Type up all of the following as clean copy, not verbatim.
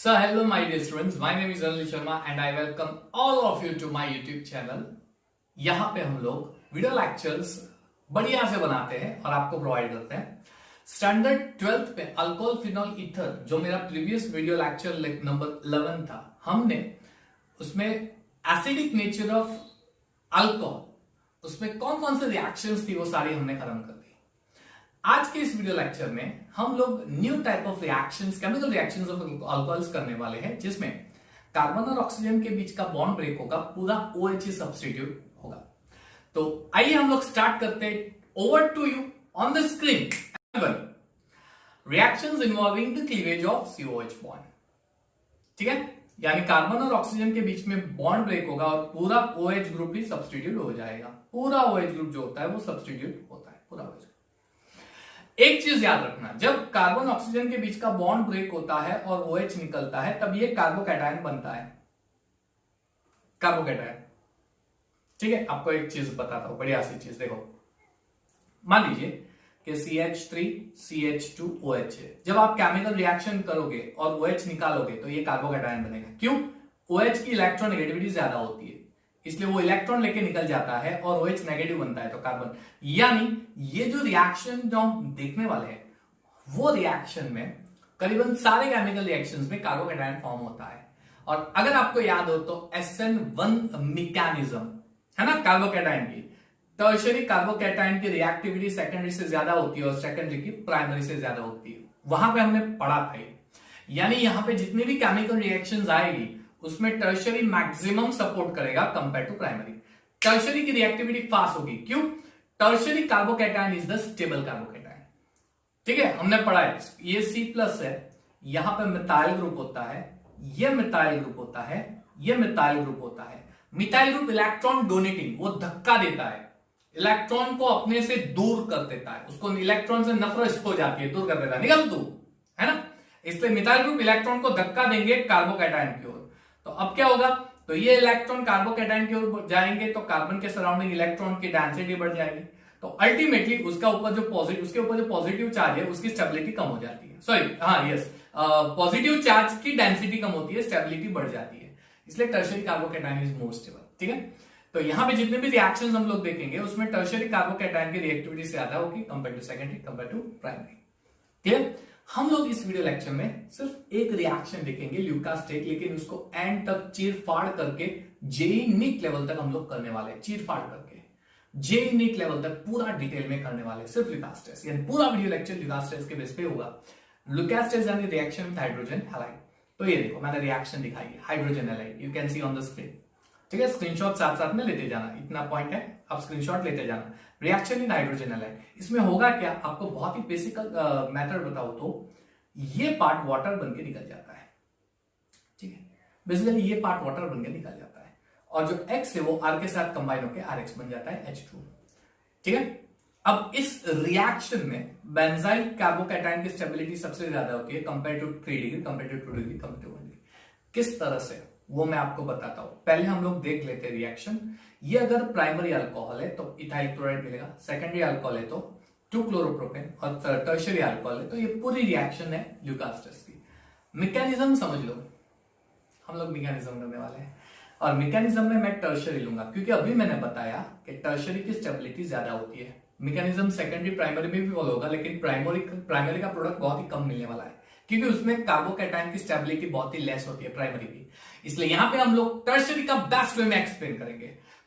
So hello my dear students, my name is Anil Sharma and I welcome all of you to my YouTube channel। यहाँ पे हम लोग video lectures बढ़िया से बनाते हैं और आपको प्रोवाइड करते हैं। स्टैंडर्ड 12th पे अल्कोहल फिनॉल ईथर जो मेरा प्रीवियस वीडियो लेक्चर नंबर 11 था, हमने उसमें एसिडिक नेचर ऑफ अल्कोहल उसमें कौन कौन से रिएक्शंस थी वो सारी हमने खत्म कर दी। आज के इस वीडियो लेक्चर में हम लोग new type of reactions, chemical reactions of alcohols करने वाले हैं, जिसमें कार्बन और ऑक्सीजन के बीच का बॉन्ड ब्रेक होगा, पूरा OH सब्स्टिट्यूट होगा। तो आइए हम लोग स्टार्ट करते हैं। Over to you on the screen. Reactions involving the cleavage of COH bond. ठीक है, यानी कार्बन और ऑक्सीजन के बीच में बॉन्ड ब्रेक होगा और पूरा OH ग्रुप ही सब्स्टिट्यूट हो जाएगा। पूरा OH ग्रुप जो होता है वो सब्स्टिट्यूट होता है, पूरा OH। एक चीज याद रखना, जब कार्बन ऑक्सीजन के बीच का बॉन्ड ब्रेक होता है और OH निकलता है तब ये कार्बोकैटायन बनता है, कार्बोकैटायन। ठीक है, आपको एक चीज बताता हूं, बढ़िया सी चीज देखो। मान लीजिए कि CH3 CH2 OH है। जब आप केमिकल रिएक्शन करोगे और OH निकालोगे तो ये कार्बोकैटायन बनेगा। क्यों? OH की इलेक्ट्रॉन नेगेटिविटी ज्यादा होती है, इसलिए वो इलेक्ट्रॉन लेके निकल जाता है और OH नेगेटिव बनता है तो कार्बन। यानी ये जो रिएक्शन जो हम देखने वाले हैं वो रिएक्शन में करीबन सारे केमिकल रिएक्शंस में कार्बोकैटायन फॉर्म होता है। और अगर आपको याद हो तो SN1 मैकेनिज्म है ना कार्बोकैटायन की, टर्शियरी कार्बोकैटायन की रिएक्टिविटी सेकेंडरी से ज्यादा होती है और सेकेंडरी की प्राइमरी से ज्यादा होती है। वहां पे हमने पढ़ा था ये। यानी यहां पे जितनी भी केमिकल रिएक्शंस आएगी उसमें टर्शियरी मैक्सिमम सपोर्ट करेगा कंपेयर टू प्राइमरी। टर्शियरी की रिएक्टिविटी फास्ट होगी। क्यों? Tertiary carbocation is the stable carbocation. ठीक है, हमने पढ़ा है। ये C+ है, यहां पे मिथाइल ग्रुप होता है, ये मिथाइल ग्रुप होता है, ये मिथाइल ग्रुप होता है। मिथाइल ग्रुप इलेक्ट्रॉन डोनेटिंग, वो धक्का देता है, इलेक्ट्रॉन को अपने से दूर कर देता है, उसको इलेक्ट्रॉन से नफरत हो जाती है, दूर कर देता है, निकल तू, है ना। इसलिए मिथाइल ग्रुप इलेक्ट्रॉन को धक्का देंगे कार्बोकैटायन की ओर। तो अब क्या होगा? तो ये इलेक्ट्रॉन कार्बोकैटायन की ओर जाएंगे तो कार्बन के सराउंडिंग इलेक्ट्रॉन की डेंसिटी बढ़ जाएगी। तो अल्टीमेटली उसके ऊपर जो पॉजिटिव चार्ज है उसकी स्टेबिलिटी कम हो जाती है। सॉरी, हाँ यस, पॉजिटिव चार्ज की डेंसिटी कम होती है, स्टेबिलिटी बढ़ जाती है। इसलिए tertiary carbocation is more stable. ठीक है, तो यहां पे जितने भी रिएक्शंस हम लोग देखेंगे उसमें टर्शियरी कार्बोकैटायन की रिएक्टिविटी ज्यादा होगी compare to secondary, compare to primary. Clear? हम लोग इस वीडियो लेक्चर में सिर्फ एक रिएक्शन देखेंगे, ल्यूकास टेक, लेकिन उसको एंड तक चीर फाड़ करके जेई नीट लेवल तक हम लोग करने वाले हैं। चीर फाड़ करके जेई नीट लेवल तक पूरा डिटेल में करने वाले हैं, सिर्फ ल्यूकास टेस्ट। यानी पूरा वीडियो लेक्चर ल्यूकास टेस्ट के बेस पे होगा। ल्यूकास टेस्ट यानी रिएक्शन विद हाइड्रोजन हैलाइड। तो ये देखो मैंने रिएक्शन दिखाई है, hydrogen halide, you can see on the screen. ठीक है, स्क्रीनशॉट साथ साथ में लेते जाना, इतना पॉइंट है, आप स्क्रीनशॉट लेते जाना। रिएक्शन इन हाइड्रोजन हैलाइड, इसमें होगा क्या, आपको बहुत ही बेसिक मेथड बताओ तो ये पार्ट वाटर बन के निकल जाता है। ठीक है, बेसिकली ये पार्ट वाटर बन के निकल जाता है और जो X है वो R के साथ कंबाइन होकर RX बन जाता है H2। ठीक है, अब इस रिएक्शन में बेंजाइल कार्बोकैटायन की स्टेबिलिटी सबसे ज्यादा होती है compare to 3 degree, compare to 2 degree, compare to 1 degree. किस तरह से वो मैं आपको बताता हूं। पहले हम लोग देख लेते हैं रिएक्शन। ये अगर प्राइमरी अल्कोहल है तो इथाइल क्लोराइड मिलेगा, सेकेंडरी अल्कोहल है तो 2-क्लोरोप्रोपेन और टर्शियरी अल्कोहल है तो ये पूरी रिएक्शन है ल्यूकास टेस्ट की। मैकेनिज्म समझ लो, हम लोग मैकेनिज्म करने वाले हैं और मैकेनिज्म में मैं टर्शियरी लूंगा क्योंकि अभी मैंने बताया कि टर्शियरी की स्टेबिलिटी ज्यादा होती है। मैकेनिज्म सेकेंडरी प्राइमरी में भी फॉलो होगा, लेकिन प्राइमरी का प्रोडक्ट बहुत ही कम मिलने वाला है क्योंकि उसमें कार्बोकैटायन की स्टेबिलिटी बहुत ही लेस होती है प्राइमरी की। इसलिए यहां पे हम लोग टर्शियरी का बेस्ट वे में एक्सप्लेन करेंगे।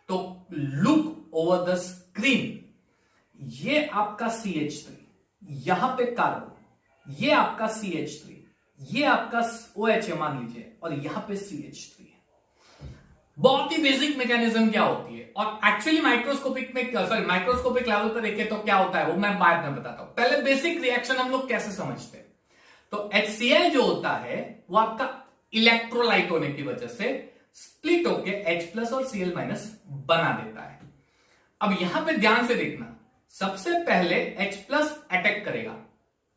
तो लुक ओवर द स्क्रीन। ये आपका CH3, यहां पे कार्बन, ये आपका CH3, ये आपका OH है मान लीजिए, और यहां पे CH3 है। बहुत ही बेसिक मैकेनिज्म क्या होती है और एक्चुअली माइक्रोस्कोपिक लेवल पर देखें तो क्या होता है वो मैं बाद में बताता हूं। पहले बेसिक रिएक्शन हम लोग कैसे समझते हैं। तो HCl जो होता है वो आपका इलेक्ट्रोलाइट होने की वजह से स्प्लिट होके H+ और Cl- बना देता है। अब यहां पे ध्यान से देखना, सबसे पहले H+ अटैक करेगा।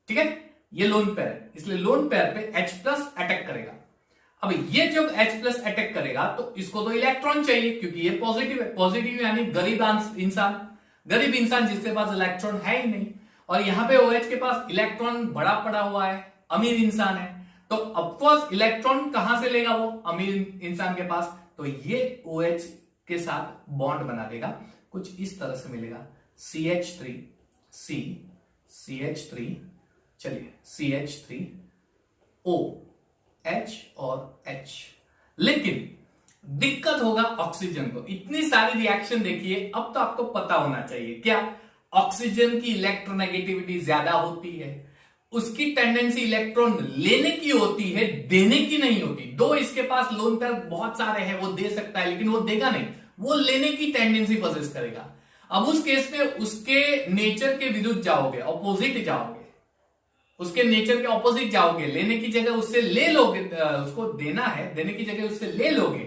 ठीक है, ये लोन पेयर है इसलिए लोन पेयर पे H+ अटैक करेगा। अब ये जब H+ अटैक करेगा तो इसको तो इलेक्ट्रॉन चाहिए क्योंकि ये पॉजिटिव है। पॉजिटिव यानी गरीब इंसान जिसके पास इलेक्ट्रॉन है ही नहीं, और यहां पे OH के पास इलेक्ट्रॉन बड़ा पड़ा हुआ है, अमीर इंसान है। तो ऑफकोर्स इलेक्ट्रॉन कहां से लेगा वो अमीर इंसान के पास, तो ये OH के साथ बॉन्ड बना देगा, कुछ इस तरह से मिलेगा CH3 C CH3, चलिए CH3 O H और H। लेकिन दिक्कत होगा ऑक्सीजन को। इतनी सारी रिएक्शन देखिए, अब तो आपको पता होना चाहिए क्या, ऑक्सीजन की इलेक्ट्रोनेगेटिविटी ज्यादा होती है, उसकी टेंडेंसी इलेक्ट्रॉन लेने की होती है, देने की नहीं होती। दो इसके पास लोन पेयर बहुत सारे हैं, वो दे सकता है लेकिन वो देगा नहीं, वो लेने की टेंडेंसी पोजेस करेगा। अब उस केस में उसके नेचर के विरुद्ध जाओगे, ऑपोजिट जाओगे, उसके नेचर के ऑपोजिट जाओगे, लेने की जगह उससे ले लोगे, उसको देना है, देने की जगह उससे ले लोगे,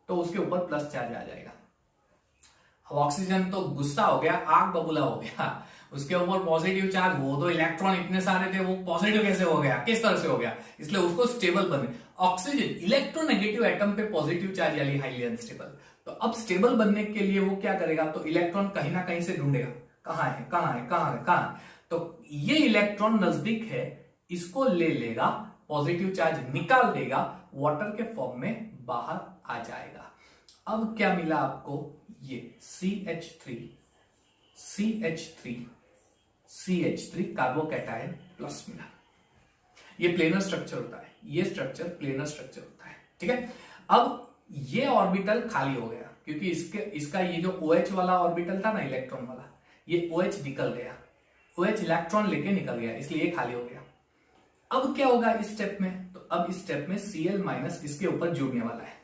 तो उसके ऊपर प्लस चार्ज आ जाएगा। अब ऑक्सीजन तो गुस्सा हो गया, आग बबूला हो गया, उसके ऊपर पॉजिटिव चार्ज, वो तो इलेक्ट्रॉन इतने सारे थे, वो पॉजिटिव कैसे हो गया, किस तरह से हो गया, इसलिए उसको स्टेबल बने। ऑक्सीजन इलेक्ट्रोनेगेटिव एटम पे पॉजिटिव चार्ज यानी हाईली अनस्टेबल। तो अब स्टेबल बनने के लिए वो क्या करेगा, तो इलेक्ट्रॉन कहीं ना कहीं से ढूंढेगा, कहां है कहां है कहां है कहां है, तो ये इलेक्ट्रॉन नजदीक है, इसको ले लेगा, पॉजिटिव चार्ज निकाल देगा, वाटर के फॉर्म में बाहर आ जाएगा। अब क्या मिला आपको, ये CH3 CH3 CH3 carbocation plus मिला। ये प्लेनर स्ट्रक्चर होता है, ये स्ट्रक्चर प्लेनर स्ट्रक्चर होता है, ठीक है। अब ये ऑर्बिटल खाली हो गया, क्योंकि इसका ये जो OH वाला ऑर्बिटल था ना, इलेक्ट्रॉन वाला, ये OH निकल गया, OH इलेक्ट्रॉन लेके निकल गया, इसलिए ये खाली हो गया। अब क्या होगा इस स्टेप में, तो अब इस स्टेप में Cl- इसके ऊपर जुड़ने वाला है।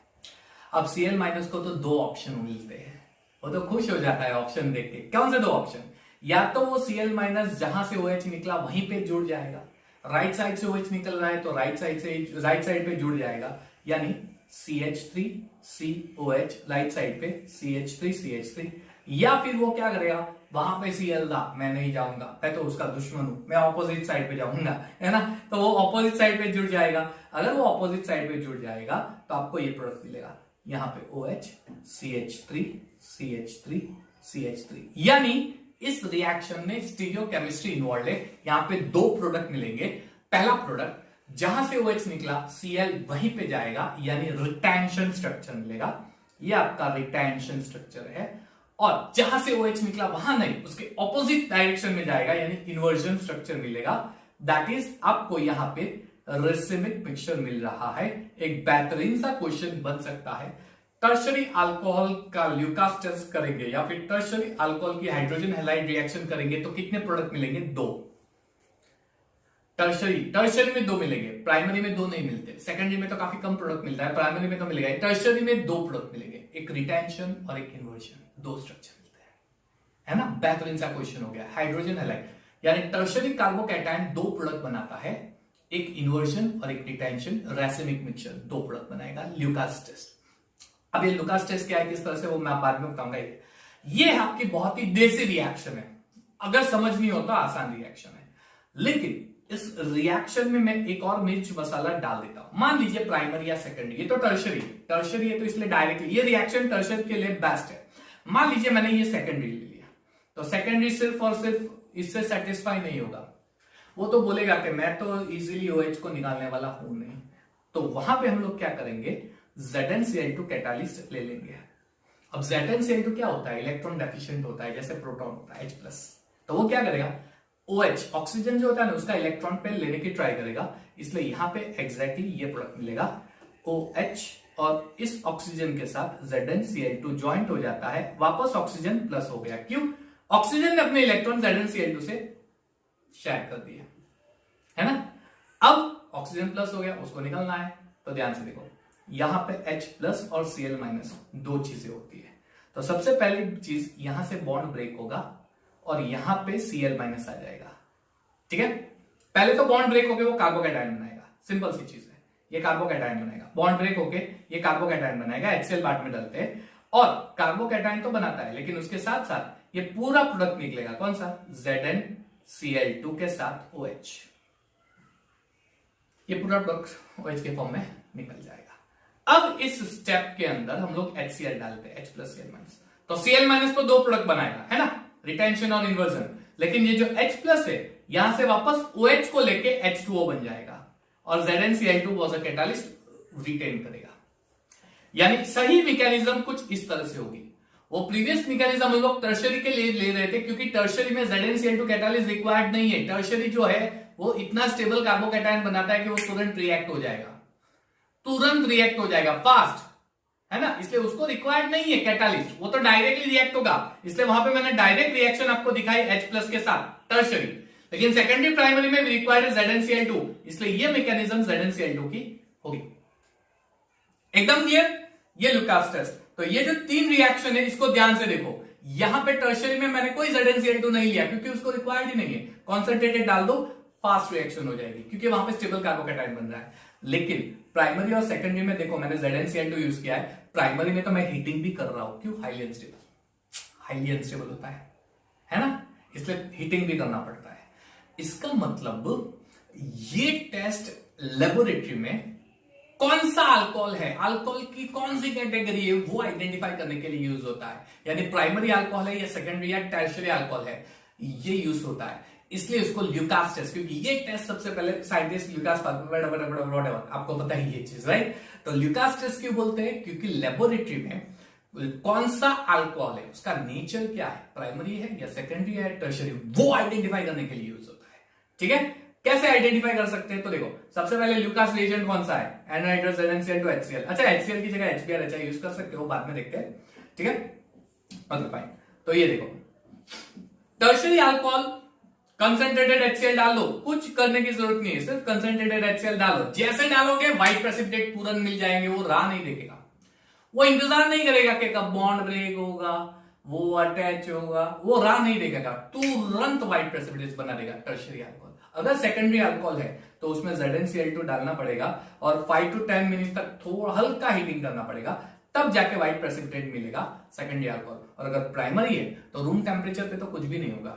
अब Cl- को तो दो ऑप्शन मिलते हैं, वो तो खुश हो जाता है ऑप्शन देख के। कौन से दो ऑप्शन, या तो वो Cl- जहां से OH निकला वहीं पे जुड़ जाएगा, राइट साइड से OH निकल रहा है तो राइट साइड पे जुड़ जाएगा, यानी CH3 COH राइट साइड पे CH3, या फिर वो क्या करेगा, वहां पे Cl था, मैं नहीं जाऊंगा, मैं तो उसका दुश्मन हूं, मैं ऑपोजिट साइड पे जाऊंगा, है ना, तो वो ऑपोजिट साइड पे जुड़ जाएगा। अगर वो ऑपोजिट साइड पे जुड़ जाएगा तो आपको ये प्रोडक्ट मिलेगा, यहां पे OH CH3 यानी इस रिएक्शन में स्टीरियोकेमिस्ट्री इन्वॉल्व है। यहां पे दो प्रोडक्ट मिलेंगे, पहला प्रोडक्ट जहां से OH निकला Cl वहीं पे जाएगा, यानी रिटेंशन स्ट्रक्चर मिलेगा, ये आपका रिटेंशन स्ट्रक्चर है। और जहां से OH निकला वहां नहीं, उसके ऑपोजिट डायरेक्शन में जाएगा, यानी इन्वर्जन स्ट्रक्चर मिलेगा। दैट इज आपको यहां पे रेसिमिक मिक्सचर मिल रहा है। एक बेहतरीन सा क्वेश्चन बन सकता है, टर्शरी अल्कोहल का ल्यूकास टेस्ट करेंगे या फिर टर्शरी अल्कोहल की हाइड्रोजन हैलाइड रिएक्शन करेंगे तो कितने प्रोडक्ट मिलेंगे, दो। टर्शरी में दो मिलेंगे, प्राइमरी में दो नहीं मिलते, सेकेंडरी में तो काफी कम प्रोडक्ट मिलता है, प्राइमरी में तो मिलेगा। टर्शरी में दो प्रोडक्ट मिलेंगे, एक रिटेंशन और एक इन्वर्जन, दो स्ट्रक्चर मिलते हैं, है ना। बेहतरीन सा क्वेश्चन हो गया। हाइड्रोजन हैलाइड यानी टर्शरी कार्बोकैटायन दो प्रोडक्ट बनाता है, एक इन्वर्जन और एक रिटेंशन, रैसिमिक मिक्सचर दो प्रोडक्ट बनाएगा, ल्यूकास टेस्ट। अब ये ल्यूकास टेस्ट क्या है, किस तरह से, वो मैं बाद में बताऊंगा। ये आपकी बहुत ही देसी रिएक्शन है, अगर समझ नहीं होता आसान रिएक्शन है, लेकिन इस रिएक्शन में मैं एक और मिर्च मसाला डाल देता हूं। मान लीजिए प्राइमरी या सेकेंडरी, ये तो टर्शरी है तो इसलिए डायरेक्टली ये रिएक्शन टर्शरी के लिए बेस्ट है। मान लीजिए मैंने ये सेकेंडरी ले लिया, तो सेकेंडरी सिर्फ और सिर्फ इससे सेटिस्फाई नहीं होगा, वो तो बोलेगा कि मैं तो इजीली OH को निकालने वाला हूं नहीं, तो वहां पे हम लोग क्या करेंगे, ZnCl2 कैटालिस्ट ले लेंगे। अब ZnCl2 क्या होता है, इलेक्ट्रॉन डेफिशिएंट होता है, जैसे प्रोटॉन होता है H+, तो वो क्या करेगा, OH ऑक्सीजन जो होता है ना उसका इलेक्ट्रॉन पे लेने की ट्राई करेगा, इसलिए यहां पे एग्जैक्टली ये प्रोडक्ट मिलेगा OH, और इस ऑक्सीजन के साथ ZnCl2 ज्वाइंट हो जाता है, वापस ऑक्सीजन प्लस हो गया। क्यों, ऑक्सीजन ने अपने इलेक्ट्रॉन ZnCl2 से शेयर कर दिया, है ना। अब ऑक्सीजन प्लस हो गया, उसको निकलना है, तो ध्यान से देखो, यहां पे H+ और Cl- दो चीजें होती है। तो सबसे पहली चीज, यहां से बॉन्ड ब्रेक होगा और यहां पे Cl- आ जाएगा, ठीक है। पहले तो बॉन्ड ब्रेक होके वो कार्बोकैटायन बनाएगा, सिंपल सी चीज है, ये कार्बोकैटायन बनाएगा, बॉन्ड ब्रेक होके ये कार्बोकैटायन बनाएगा, HCl पार्ट में डालते हैं, और कार्बोकैटायन तो बनाता है, लेकिन उसके साथ साथ ये पूरा प्रोडक्ट निकलेगा, कौन सा, ZnCl2 के साथ OH, ये पूरा प्रोडक्ट OH के फॉर्म में निकल जाएगा। अब इस स्टेप के अंदर हम लोग HCl डालते हैं, H+Cl-, तो Cl- तो दो प्रोडक्ट बनाएगा, है ना, रिटेंशन और इन्वर्जन, लेकिन ये जो H+ है यहां से वापस OH को लेके H2O बन जाएगा, और ZnCl2 was a catalyst retain करेगा। यानी सही मैकेनिज्म कुछ इस तरह से होगी। वो प्रीवियस मैकेनिज्म हम लोग टर्शरी के लिए ले रहे थे, क्योंकि टर्शरी में ZnCl2 कैटालिस्ट रिक्वायर्ड नहीं है। टर्शरी जो है वो इतना स्टेबल कार्बोकैटायन बनाता है कि वो तुरंत रिएक्ट हो जाएगा, तुरंत रिएक्ट हो जाएगा, फास्ट, है ना। इसलिए उसको रिक्वायर्ड नहीं है कैटालिस्ट, वो तो डायरेक्टली रिएक्ट होगा। इसलिए वहां पे मैंने डायरेक्ट रिएक्शन आपको दिखाई H+ के साथ टर्शरी। लेकिन सेकेंडरी प्राइमरी में रिक्वायर्ड ZnCl2, इसलिए ये मैकेनिज्म ZnCl2 की होगी। एकदम क्लियर। ये लुकास टेस्ट। तो ये जो 3 रिएक्शन है इसको ध्यान से देखो। यहां पे टर्शरी में मैंने कोई ZnCl2 नहीं लिया, क्योंकि उसको रिक्वायर्ड ही नहीं है। कॉन्सेंट्रेटेड डाल दो, फास्ट रिएक्शन हो जाएगी, क्योंकि वहां पे स्टेबल कार्बोकैटायन बन रहा है। लेकिन प्राइमरी और सेकेंडरी में देखो मैंने ZnCl2 यूज किया है। प्राइमरी में तो मैं हीटिंग भी कर रहा हूं, क्यों? हाईली अनस्टेबल होता है ना, इसलिए हीटिंग भी करना पड़ता है। इसका मतलब ये टेस्ट लेबोरेटरी में कौन सा अल्कोहल है, अल्कोहल की कौन सी कैटेगरी है, वो आइडेंटिफाई करने के लिए यूज होता है। यानी प्राइमरी अल्कोहल है या सेकेंडरी या टर्शियरी अल्कोहल है, ये यूज होता है। इसलिए उसको ल्यूकास टेस्ट, क्योंकि ये टेस्ट सबसे पहले साइंटिस्ट ल्यूकास आपको पता ही ये चीज, राइट। तो ल्यूकास टेस्ट क्यों बोलते हैं? क्योंकि लेबोरेटरी में कौन सा अल्कोहल है, उसका नेचर क्या है, प्राइमरी है या सेकेंडरी है, टर्शियरी, वो आइडेंटिफाई करने के लिए यूज होता है। ठीक है, कैसे आइडेंटिफाई कर सकते हैं? तो देखो सबसे पहले ल्यूकास रिएजेंट कौन सा है? Anhydrous ZnCl2 HCl। अच्छा, HCl की जगह HBr HI यूज कर सकते हो, बाद में देखते हैं। ठीक है, ओके फाइन। तो ये देखो टर्शियरी अल्कोहल, कंसंट्रेटेड HCl डाल लो, कुछ करने की जरूरत नहीं है, सिर्फ कंसंट्रेटेड HCl डालो। जैसे डालोगे व्हाइट प्रेसिपिटेट तुरंत मिल जाएंगे, वो राह नहीं देखेगा, वो इंतजार नहीं करेगा कि कब बॉन्ड ब्रेक होगा, वो अटैच होगा, वो राह नहीं देखेगा, तुरंत व्हाइट प्रेसिपिटेट्स बना देगा टर्शियरी अल्कोहल। अगर सेकेंडरी अल्कोहल है तो उसमें ZnCl2 डालना पड़ेगा और 5 to 10 मिनट तक थोड़ा हल्का हीटिंग करना पड़ेगा, तब जाके व्हाइट प्रेसिपिटेट मिलेगा सेकेंडरी अल्कोहल। और अगर प्राइमरी है तो रूम टेम्परेचर पे तो कुछ भी नहीं होगा,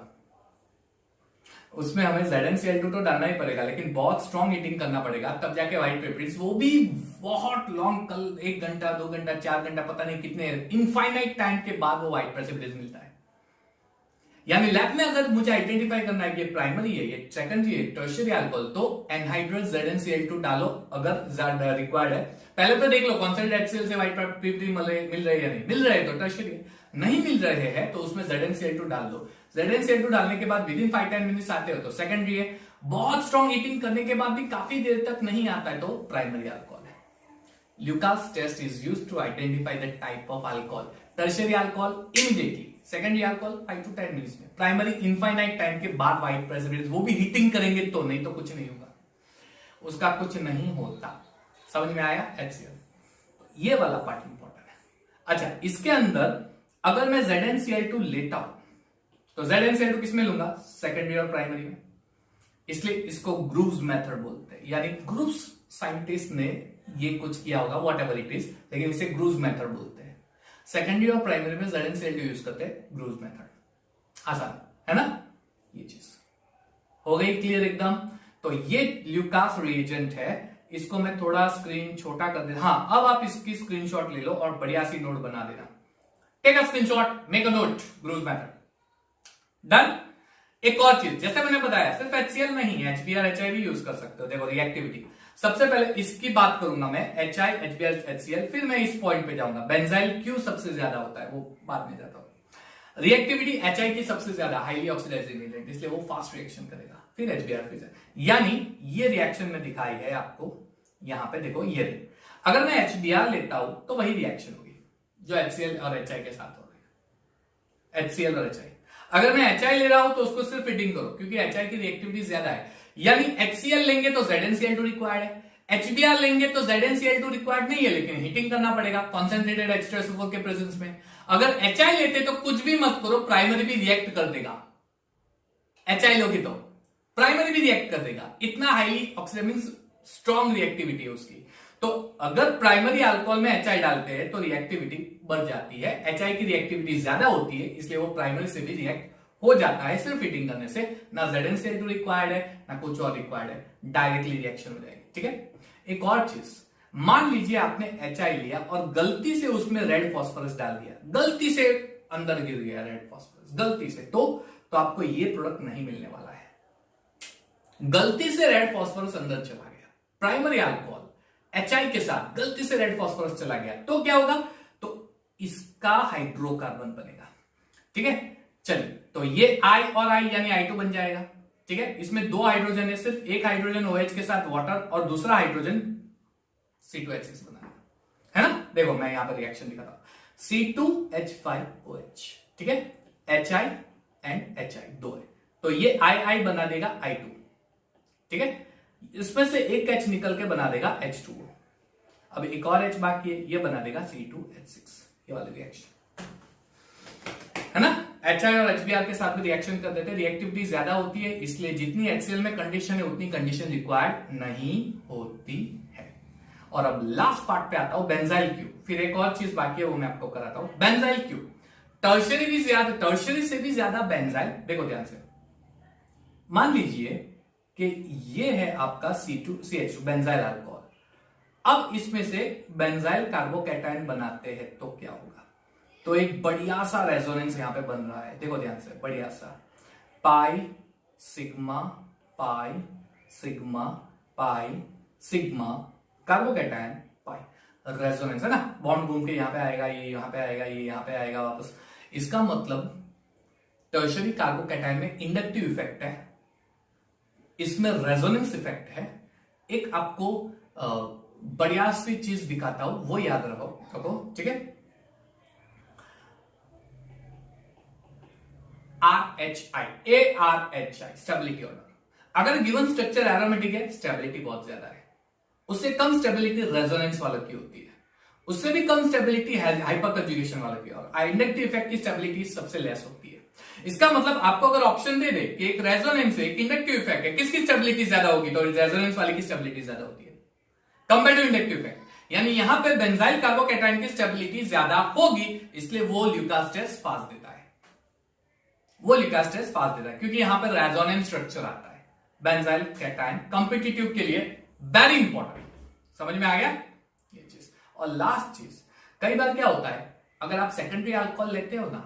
उसमें हमें ZnCl2 तो डालना ही पड़ेगा, लेकिन बहुत स्ट्रॉन्ग हीटिंग करना पड़ेगा, तब जाके व्हाइट प्रेसिपिटेट्स, वो भी बहुत लॉन्ग, कल 1 घंटा 2 घंटा 4 घंटा पता नहीं कितने इनफाइनाइट टाइम के बाद वो व्हाइट प्रेसिपिटेट्स मिलता है। यानी लैब में अगर मुझे आइडेंटिफाई करना है कि ये प्राइमरी है, ये सेकेंडरी है, टर्शियरी अल्कोहल, तो एनहाइड्रस ZnCl2 डालो अगर रिक्वायर्ड है। पहले तो देख लो कॉन्सेंट्रेटेड HCl से व्हाइट प्रेसिपिटेट मिल रहे हैं या नहीं मिल रहे, तो टर्शियरी है। नहीं मिल रहे हैं तो उसमें ZnCl2 डाल दो। ZnCl2 डालने के बाद विद इन 5-10 मिनट्स आते हो तो सेकेंडरी है। बहुत स्ट्रॉन्ग हीटिंग करने के बाद भी काफी देर तक नहीं आता है तो प्राइमरी अल्कोहल है। Lucas test is used to identify the type of alcohol. Tertiary alcohol immediately, secondary alcohol 5 to 10 minutes में, प्राइमरी इनफाइनाइट टाइम के बाद व्हाइट प्रेसिपिटेट्स, वो भी हीटिंग करेंगे तो, नहीं तो कुछ नहीं होगा, उसका कुछ नहीं होता। समझ में आया? HCl, ये वाला पार्ट इंपॉर्टेंट है। अच्छा, इसके अंदर अगर मैं ZnCl2 लेता हूं तो ZnCl2 किसमें लूंगा? सेकेंडरी और प्राइमरी में। इसलिए इसको ग्रूव्स मेथड बोलते हैं, यानी ग्रूव्स साइंटिस्ट ने ये कुछ किया होगा, वॉट एवर इट इज, लेकिन इसे ग्रूव्स मेथड बोलते हैं। सेकेंडरी और प्राइमरी में ZnCl2 यूज करते हैं, ग्रूव्स मेथड। आसान है ना? ये चीज हो गई क्लियर एकदम। तो ये ल्यूकास रिएजेंट है, इसको मैं थोड़ा स्क्रीन छोटा कर देता। हाँ, अब आप इसकी स्क्रीनशॉट ले लो और बढ़िया सी नोट बना देना। Take a screenshot, make a note, Groves method. Done. एक और चीज, जैसे मैंने बताया सिर्फ HCl नहीं, HBr HI भी यूज कर सकते हो। देखो रिएक्टिविटी, सबसे पहले इसकी बात करूंगा मैं, HI HBr HCl, फिर मैं इस पॉइंट पे जाऊंगा बेंजाइल क्यों सबसे ज्यादा होता है, वो बाद में जाता हूं। रिएक्टिविटी HI की सबसे ज्यादा, हाईली ऑक्सीडाइजिंग एजेंट, इसलिए वो फास्ट रिएक्शन करेगा। फिर HBr, फिर यानी ये रिएक्शन में दिखाई है आपको, यहां पे देखो ये रही। अगर मैं HBr लेता हूं तो वही रिएक्शन होगी जो HCl और HI के साथ हो रही है, HCl और HI। अगर मैं HI ले रहा हूं तो उसको सिर्फ हीटिंग करो, क्योंकि HI की रिएक्टिविटी ज्यादा है। यानी HCl लेंगे तो ZnCl2 रिक्वायर्ड है, HBr लेंगे तो ZnCl2 रिक्वायर्ड नहीं है, लेकिन हीटिंग करना पड़ेगा कॉन्सेंट्रेटेड H2SO4 के प्रेजेंस में। अगर HI लेते तो कुछ भी मत करो, प्राइमरी भी रिएक्ट कर देगा। HI लोगे तो प्राइमरी भी रिएक्ट कर देगा, इतना हाईली ऑक्सीडाइजिंग स्ट्रॉन्ग रिएक्टिविटी है उसकी। तो अगर प्राइमरी अल्कोहल में HI डालते हैं तो रिएक्टिविटी बढ़ जाती है, HI की रिएक्टिविटी ज्यादा होती है, इसलिए वो प्राइमरी से भी रिएक्ट हो जाता है सिर्फ हीटिंग करने से। ना ZnCl2 रिक्वायर्ड है ना कुछ और रिक्वायर्ड है, डायरेक्टली रिएक्शन हो जाएगी। ठीक है, एक और चीज, मान लीजिए आपने HI लिया और गलती से उसमें रेड फास्फोरस डाल दिया, गलती से अंदर गिर गया रेड फास्फोरस, गलती से, तो आपको ये प्रोडक्ट नहीं मिलने वाला है। गलती से रेड फास्फोरस अंदर चला गया, प्राइमरी अल्कोहल HI के साथ गलती से रेड फास्फोरस चला गया तो क्या होगा, तो इसका हाइड्रोकार्बन बनेगा। ठीक है, चलिए तो ये I और I यानी I2 बन जाएगा। ठीक है, इसमें दो हाइड्रोजन है, सिर्फ एक हाइड्रोजन OH के साथ वाटर और दूसरा हाइड्रोजन C2H6 बनाएगा, है ना। देखो मैं यहां पर रिएक्शन दिखाता हूं, C2H5OH। ठीक है, HI एंड HI दो है, तो ये I बना देगा I2। ठीक है, इसमें से एक H निकल के बना देगा H2O। अब एक और H बाकी है, ये बना देगा C2H6, ये वाली रिएक्शन, है ना। HI और HBr के साथ भी रिएक्शन कर देते हैं, रिएक्टिविटी ज्यादा होती है, इसलिए जितनी HCl में कंडीशन है उतनी कंडीशन रिक्वायर्ड नहीं होती है। और अब लास्ट पार्ट पे आता हूं, बेंजाइल क्यूब। फिर एक और चीज बाकी है वो मैं आपको कराता हूं, बेंजाइल क्यूब। टर्शरी से भी ज्यादा बेंजाइल। देखो ध्यान से, मान लीजिए कि ये है आपका C2CH2 बेंजाइल अल्कोहल। अब इसमें से बेंजाइल कार्बोकैटायन बनाते हैं तो क्या होगा, तो एक बढ़िया सा रेजोनेंस यहां पे बन रहा है। देखो ध्यान से, बढ़िया सा pi sigma pi sigma pi sigma carbocation pi, resonance है ना। बॉन्ड घूम के यहां पे आएगा, ये यहां पे आएगा, ये यहां पे आएगा वापस। इसका मतलब टर्शरी कार्बोकैटायन में इंडक्टिव इफेक्ट है, इसमें रेजोनेंस इफेक्ट है। एक आपको बढ़िया सी चीज दिखाता हूं, वो याद रखो। ठीक है, ARHI स्टेबिलिटी ऑर्डर। अगर गिवन स्ट्रक्चर एरोमेटिक है, स्टेबिलिटी बहुत ज्यादा है। उससे कम स्टेबिलिटी रेजोनेंस वालों की होती है, उससे भी कम स्टेबिलिटी हाइपर कंजुगेशन वालों की, और इंडक्टिव इफेक्ट की स्टेबिलिटी सबसे लेस होती है। इसका मतलब आपको अगर ऑप्शन दे दे कि एक रेजोनेंस है, एक इंडक्टिव इफेक्ट है, किसकी स्टेबिलिटी ज्यादा होगी, तो रेजोनेंस वाले की स्टेबिलिटी ज्यादा होती है कंपेयर टू इंडक्टिव इफेक्ट। यानी यहां पे बेंजाइल कार्बोकैटायन की स्टेबिलिटी ज्यादा होगी, इसलिए वो ल्यूकास टेस्ट पास देता है, क्योंकि यहां पर रेजोनेंस स्ट्रक्चर आता है। बेंजाइल कैटायन कॉम्पिटिटिव के लिए वेरी इंपॉर्टेंट। समझ में आ गया ये चीज। और लास्ट चीज, कई बार क्या होता है, अगर आप सेकेंडरी अल्कोहल लेते हो ना,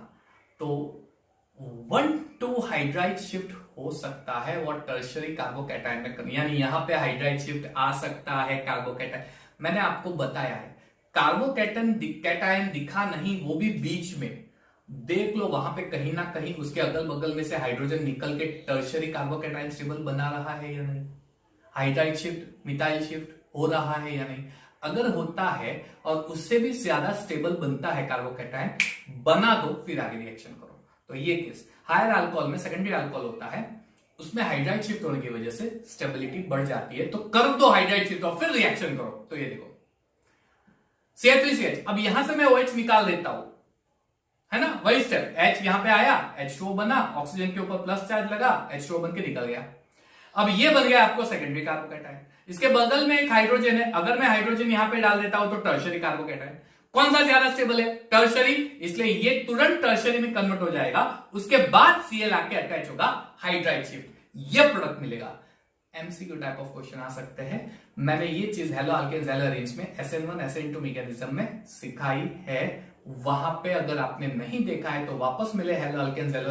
तो 1,2 हाइड्राइड शिफ्ट हो सकता है और टर्शरी कार्बोकैटायन में कमी, यानी यहां पे हाइड्राइड शिफ्ट आ सकता है कार्बोकैटायन। मैंने आपको बताया है, कार्बोकैटायन दिखा नहीं, वो भी बीच में देख लो, वहां पे कहीं ना कहीं उसके अगल बगल में से हाइड्रोजन निकल के टर्शरी कार्बोकैटायन स्टेबल बना रहा है या नहीं, हाइड्राइड शिफ्ट मिथाइल शिफ्ट हो रहा है या नहीं। अगर होता है और उससे भी ज्यादा स्टेबल बनता है कार्बोकैटायन, बना दो, फिर आगे रिएक्शन करो। तो ये केस हायर अल्कोहल में सेकेंडरी अल्कोहल होता है, उसमें हाइड्राइड शिफ्ट होने की वजह से स्टेबिलिटी बढ़ जाती है, तो कर दो हाइड्राइड शिफ्ट और फिर रिएक्शन करो। तो ये देखो CH3CH, अब यहां से मैं OH निकाल देता हूं, है ना, वही स्टेप। H यहां पे आया, H2O बना, ऑक्सीजन के ऊपर प्लस चार्ज लगा, H2O बन के निकल गया। अब ये बन गया आपको सेकेंडरी कार्बोकैटायन। इसके बगल में एक हाइड्रोजन है, अगर मैं हाइड्रोजन यहां पे डाल देता हूं तो टर्शरी कार्बोकैटायन। कौन सा ज्यादा स्टेबल है, टर्शरी, इसलिए ये तुरंत टर्शरी में कन्वर्ट हो जाएगा। उसके बाद Cl आके अटैच होगा, हाइड्राइड शिफ्ट, ये प्रोडक्ट मिलेगा। MCQ टाइप ऑफ क्वेश्चन आ सकते हैं। मैंने ये चीज हेलो अल्केन्स हेलो एल्केन्स में SN1 SN2 मैकेनिज्म में सिखाई है, वहां पे अगर आपने नहीं देखा है तो वापस मिले hello alkanes hello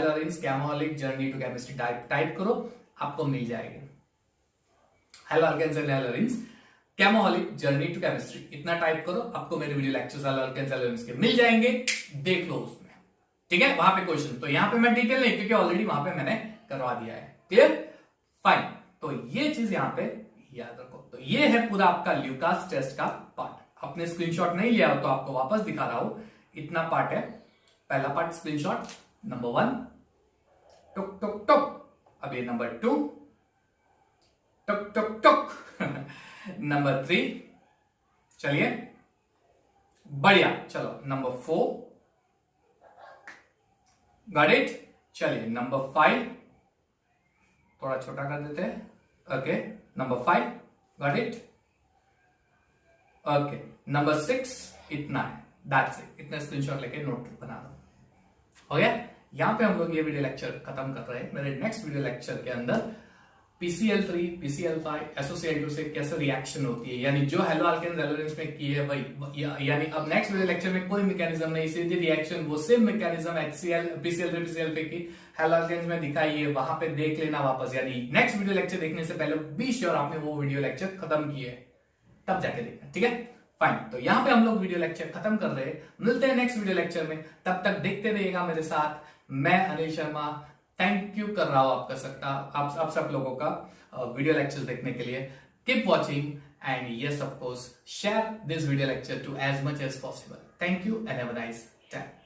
alkenes chemolic journey to chemistry type करो, आपको मिल जाएगी। Hello alkanes hello alkenes chemolic journey to chemistry, इतना टाइप करो, आपको मेरे video lectures hello alkanes hello alkenes के मिल जाएंगे, देख लो उसमें। ठीक है, वहां पे क्वेश्चन, तो यहां पे मैं डिटेल नहीं, क्योंकि ऑलरेडी वहां पे मैंने करवा दिया है। Clear, fine. तो ये चीज यहां पे याद रखो। तो ये है पूरा आपका ल्यूकास टेस्ट का पार्ट। आपने स्क्रीनशॉट नहीं लिया हो तो आपको वापस दिखा रहा हूं, इतना पार्ट है। पहला पार्ट स्क्रीनशॉट नंबर 1, टुक टुक टुक। अब ये नंबर 2, टुक टुक टुक। नंबर 3, चलिए बढ़िया, चलो नंबर 4, गॉट इट। चलिए नंबर 5, थोड़ा छोटा कर देते हैं, okay. Number 5, got it, okay. Number 6, इतना है, दैट्स इट। इतना स्क्रीनशॉट लेके नोट बना दो, हो गया। यहां पे हम लोग ये वीडियो लेक्चर खत्म कर रहे हैं। मेरे नेक्स्ट वीडियो लेक्चर के अंदर PCl3, PCl5, SOCl2 से कैसे रिएक्शन होती है, यानी जो हेलो अल्केन्स एल्केन्स में की है वही, यानी अब नेक्स्ट वीडियो लेक्चर में कोई मैकेनिज्म नहीं, सीधी रिएक्शन वो same mechanism HCl, PCl3, PCl5 की हेलो अल्केन्स में दिखाई है, वहां पे देख लेना वापस, यानी नेक्स्ट वीडियो लेक्चर देखने से पहले बी श्योर आपने वो वीडियो लेक्चर खत्म किए तब जाके देखना, ठीक है। फाइन, तो यहाँ पे हम लोग वीडियो लेक्चर खत्म कर रहे हैं, मिलते हैं नेक्स्ट वीडियो लेक्चर में, तब तक देखते रहिएगा मेरे साथ। मैं अनिल शर्मा थैंक यू कर रहा हूं आप सब लोगों का वीडियो लेक्चर देखने के लिए। Keep watching and yes of course share this video lecture to as much as possible. Thank you and have a nice time.